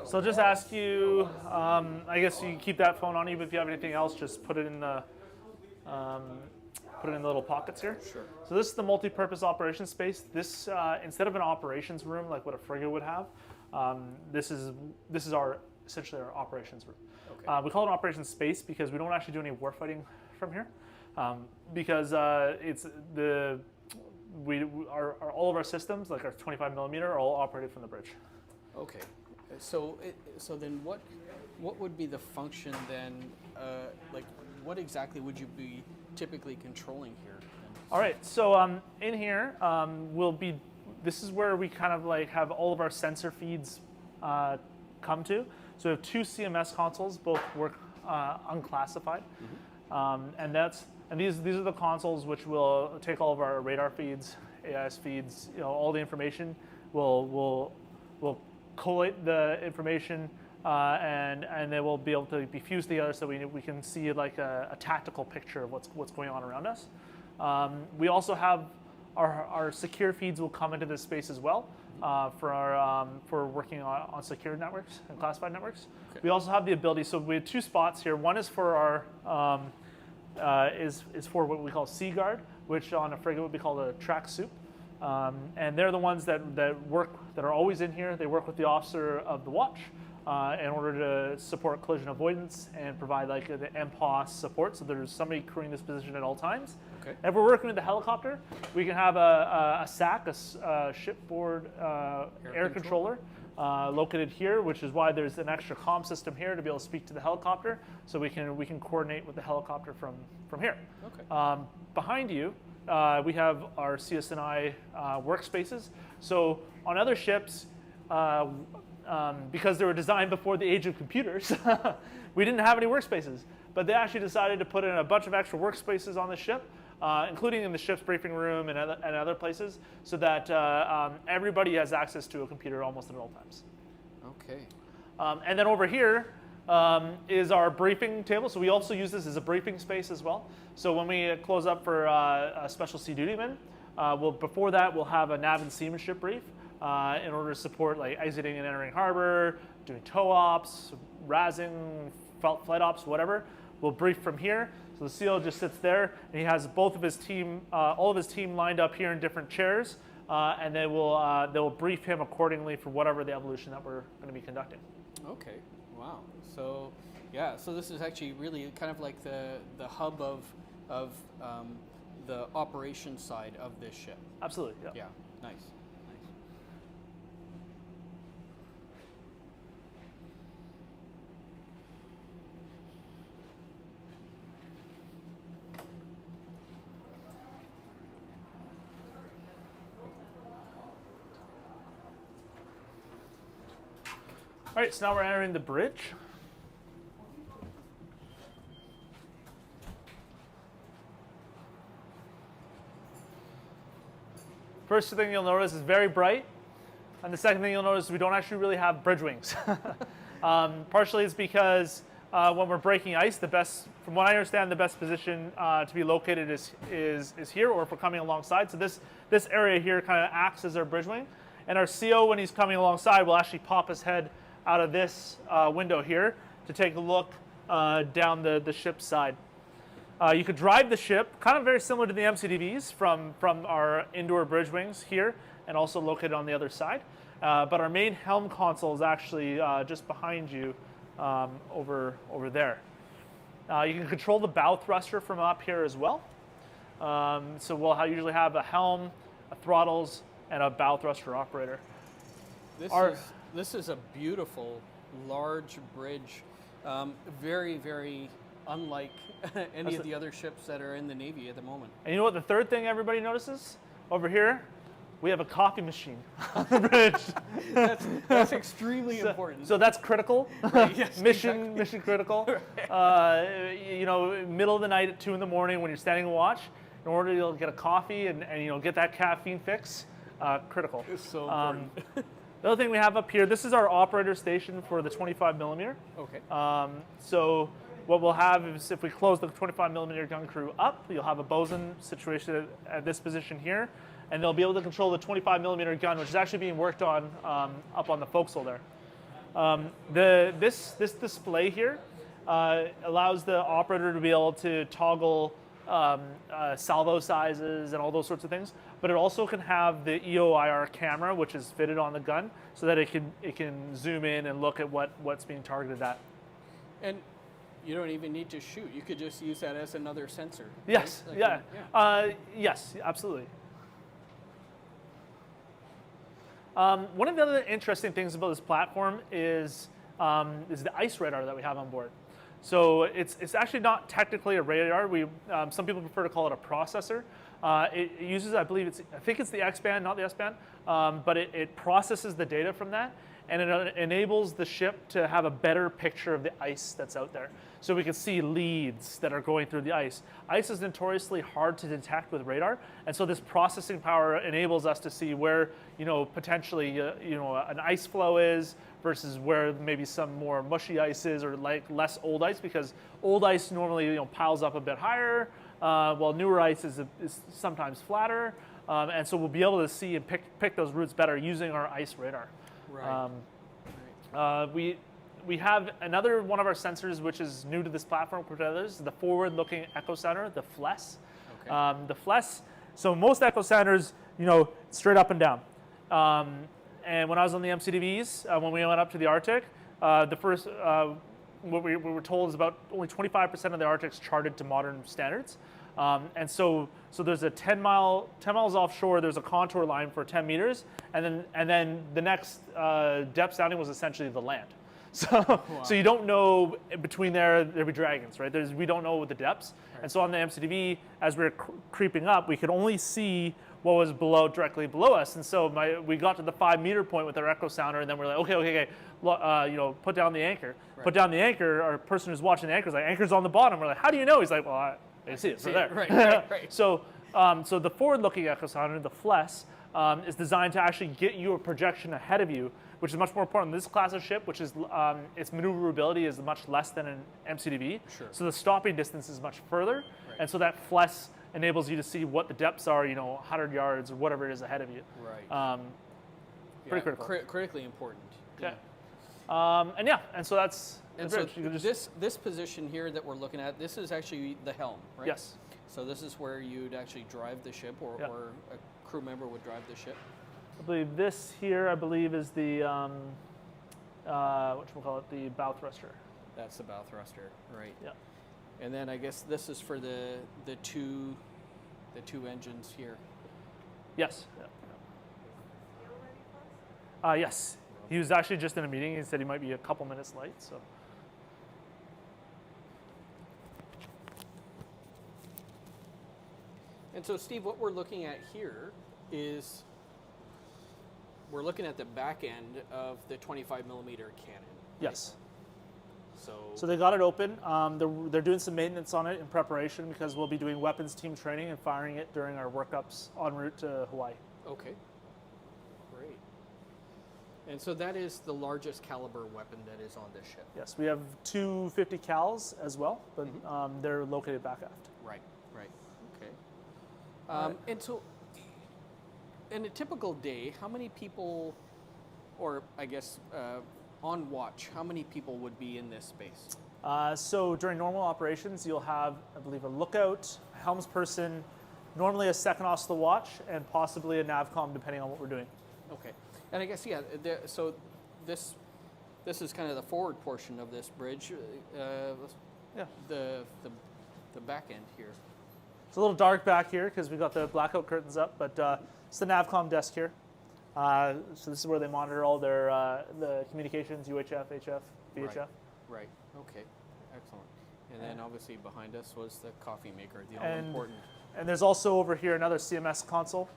So I'll just ask you, I guess you can keep that phone on you, but if you have anything else, just put it in the little pockets here. Sure. So this is the multi-purpose operations space. This, instead of an operations room like what a frigate would have, this is essentially our operations room. Okay. We call it an operations space because we don't actually do any warfighting from here, because it's all of our systems, like our 25 millimeter, are all operated from the bridge. Okay. So then what would be the function then? Like, what exactly would you be typically controlling here? All right, so in here this is where we kind of like have all of our sensor feeds come to. So we have two CMS consoles, both work unclassified, and these are the consoles which will take all of our radar feeds, AIS feeds, all the information. We'll collate the information and they will be able to be fused together so we can see like a tactical picture of what's going on around us. We also have our secure feeds will come into this space as well for working on secure networks and classified networks. Okay. We also have the ability. So we have two spots here. One is for our is for what we call Sea Guard, which on a frigate would be called a track soup. And they're the ones that are always in here. They work with the officer of the watch in order to support collision avoidance and provide like the MPOS support. So there's somebody crewing this position at all times. Okay. If we're working with the helicopter, we can have a SAC, a shipboard air controller, located here, which is why there's an extra comm system here to be able to speak to the helicopter, so we can coordinate with the helicopter from here. Okay. Behind you, we have our CS&I workspaces. So on other ships, because they were designed before the age of computers, we didn't have any workspaces. But they actually decided to put in a bunch of extra workspaces on the ship, including in the ship's briefing room and other places, so that everybody has access to a computer almost at all times. Okay. And then over here is our briefing table. So we also use this as a briefing space as well. So when we close up for a special sea dutyman, before that we'll have a nav and seamanship brief in order to support like exiting and entering harbor, doing tow ops, razzing, flight ops, whatever. We'll brief from here. So the CO just sits there, and he has both of his team, all of his team lined up here in different chairs, and they will brief him accordingly for whatever the evolution that we're going to be conducting. Okay. Wow. So, yeah. So this is actually really kind of like the hub of of the operation side of this ship. Absolutely. Yeah. Yeah, nice. All right, so now we're entering the bridge. First thing you'll notice is very bright, and the second thing you'll notice is we don't actually really have bridge wings. Partially it's because when we're breaking ice, from what I understand, the best position to be located is here, or if we're coming alongside. So this area here kind of acts as our bridge wing, and our CO, when he's coming alongside, will actually pop his head out of this window here to take a look down the ship's side. You could drive the ship, kind of very similar to the MCDVs from our indoor bridge wings here, and also located on the other side. But our main helm console is actually just behind you over there. You can control the bow thruster from up here as well. So we'll usually have a helm, a throttles, and a bow thruster operator. This is a beautiful, large bridge, very, very unlike any of the other ships that are in the Navy at the moment. And you know what the third thing everybody notices? Over here, we have a coffee machine on the bridge. That's extremely important. So that's critical. Right, yes, mission critical. You know, middle of the night at 2 in the morning when you're standing on watch, in order to get a coffee and you know, get that caffeine fix, critical. It's so important. The other thing we have up here, this is our operator station for the 25 millimeter. Okay. So what we'll have is, if we close the 25 millimeter gun crew up, you'll have a bosun situated at this position here, and they'll be able to control the 25 millimeter gun, which is actually being worked on up on the forecastle there. This display here allows the operator to be able to toggle salvo sizes and all those sorts of things, but it also can have the EOIR camera, which is fitted on the gun, so that it can zoom in and look at what's being targeted at. And you don't even need to shoot. You could just use that as another sensor. Yes. Right? Like, Yes. Absolutely. One of the other interesting things about this platform is the ice radar that we have on board. So it's actually not technically a radar. Some people prefer to call it a processor. It uses, I think it's the X-band, not the S-band, but it processes the data from that, and it enables the ship to have a better picture of the ice that's out there. So we can see leads that are going through the ice. Ice is notoriously hard to detect with radar, and so this processing power enables us to see where, you know, potentially an ice flow is versus where maybe some more mushy ice is, or like less old ice, because old ice normally piles up a bit higher, while newer ice is sometimes flatter, and so we'll be able to see and pick those routes better using our ice radar. Right. We have another one of our sensors which is new to this platform compared to others, the forward-looking echo sounder, the FLES. Okay. The FLES. So most echo sounders, straight up and down. And when I was on the MCDVs, when we went up to the Arctic, the first what we were told is about only 25% of the Arctic's charted to modern standards. And so there's a 10 miles offshore, there's a contour line for 10 meters, and then the next depth sounding was essentially the land. So you don't know between there'd be dragons, right? We don't know the depths. Right. And so on the MCDV, as we were creeping up, we could only see what was directly below us. And so we got to the 5 meter point with our echo sounder, and then we're like, okay, put down the anchor. Right. Put down the anchor. Our person who's watching the anchor is like, anchor's on the bottom. We're like, how do you know? He's like, well, I see it from there. Right. So the forward-looking echo sounder, the FLES, is designed to actually get you a projection ahead of you, which is much more important in this class of ship, which is its maneuverability is much less than an MCDV. Sure. So the stopping distance is much further, right. And so that FLES enables you to see what the depths are, 100 yards or whatever it is ahead of you. Right. Pretty critical. Critically important. Okay. And so that's and the so bridge. this position here that we're looking at, this is actually the helm, right? Yes. So this is where you'd actually drive the ship, or a crew member would drive the ship. I believe this here, is the the bow thruster. That's the bow thruster, right? Yeah. And then I guess this is for the two engines here. Yes. Yes. He was actually just in a meeting. He said he might be a couple minutes late. So. And so, Steve, what we're looking at here is we're looking at the back end of the 25 millimeter cannon. Yes. So they got it open. They're doing some maintenance on it in preparation because we'll be doing weapons team training and firing it during our workups en route to Hawaii. Okay. Great. And so that is the largest caliber weapon that is on this ship. Yes, we have two 50 cals as well, but they're located back aft. Right. Okay. And so, in a typical day, how many people, or I guess on watch, how many people would be in this space? So during normal operations, you'll have, I believe, a lookout, a helmsperson, normally a second officer to watch, and possibly a navcom, depending on what we're doing. Okay. And I guess, yeah, so this is kind of the forward portion of this bridge. Yeah. The back end here. It's a little dark back here because we got the blackout curtains up, but it's the navcom desk here. So this is where they monitor all their the communications, UHF, HF, VHF. Right. Okay. Excellent. And then obviously behind us was the coffee maker, the all important. And there's also over here another CMS console,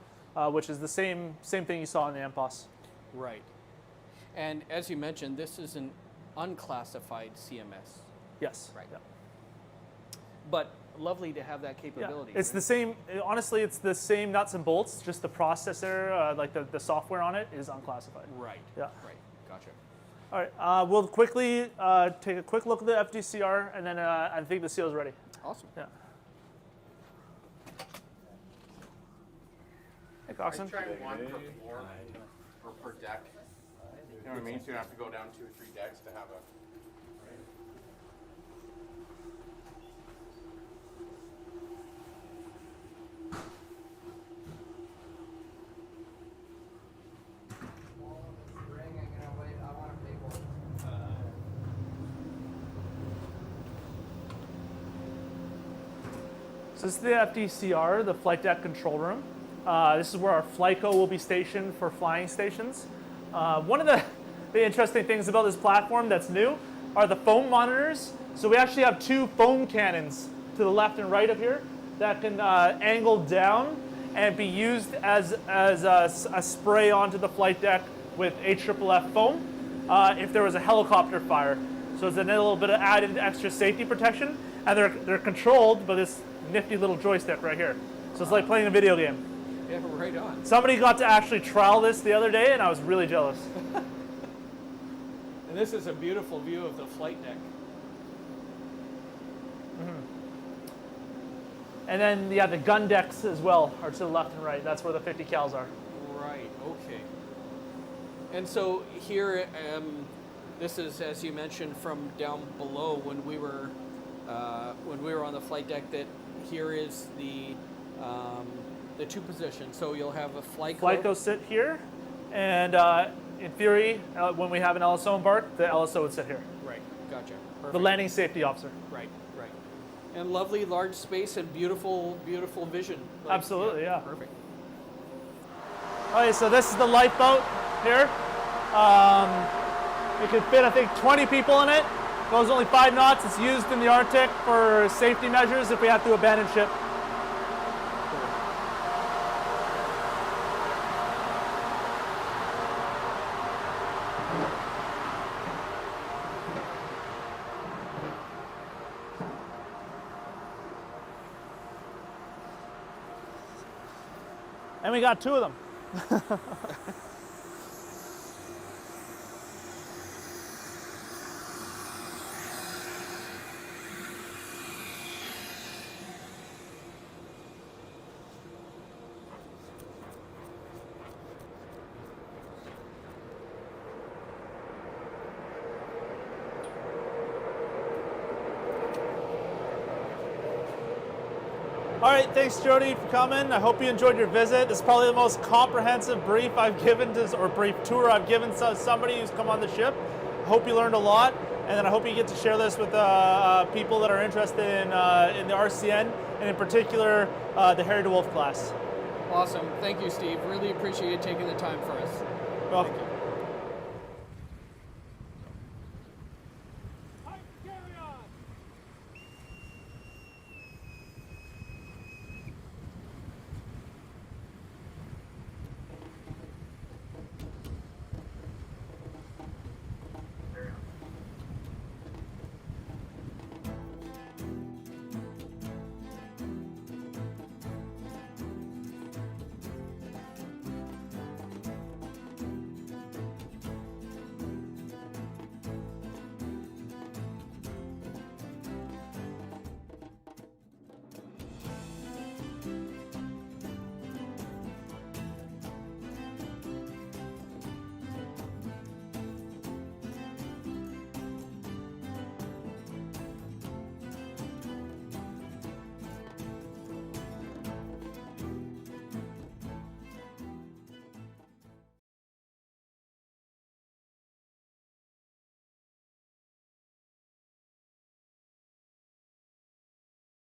which is the same thing you saw in the MPOS. Right. And as you mentioned, this is an unclassified CMS. Yes. Right. Yeah. But lovely to have that capability. Yeah. It's the same. Honestly, it's the same nuts and bolts. Just the processor, like the software on it, is unclassified. Right. Yeah. Right. Gotcha. All right. We'll quickly take a quick look at the FDCR, and then I think the seal is ready. Awesome. Yeah. Hey, Coxon. I tried one per floor or per deck. You know what I mean? So you have to go down 2 or 3 decks to have a. So this is the FDCR, the flight deck control room. This is where our FLICO will be stationed for flying stations. One of the interesting things about this platform that's new are the foam monitors. So we actually have 2 foam cannons to the left and right of here that can angle down and be used as a spray onto the flight deck with HFFF foam if there was a helicopter fire. So it's a little bit of added extra safety protection, and they're controlled by this nifty little joystick right here. So it's like playing a video game. Yeah, right on. Somebody got to actually trial this the other day, and I was really jealous. And this is a beautiful view of the flight deck. And then, yeah, the gun decks as well are to the left and right. That's where the 50 cals are. Right. Okay. And so here, this is, as you mentioned, from down below when we were on the flight deck. That here is the 2 positions. So you'll have a FLICO sit here, and in theory, when we have an LSO embarked, the LSO would sit here. Right. Gotcha. Perfect. The landing safety officer. Right. Right. And lovely large space and beautiful vision. Absolutely. Yeah. Perfect. Okay, so this is the lifeboat here. It could fit, I think, 20 people in it. Goes only 5 knots. It's used in the Arctic for safety measures if we have to abandon ship. And we got 2 of them. All right, thanks Jody for coming. I hope you enjoyed your visit. This is probably the most comprehensive brief I've given to, or brief tour I've given to somebody who's come on the ship. I hope you learned a lot. and then I hope you get to share this with people that are interested in the RCN, and in particular the Harry DeWolf class. Awesome. Thank you, Steve. Really appreciate you taking the time for us. Welcome.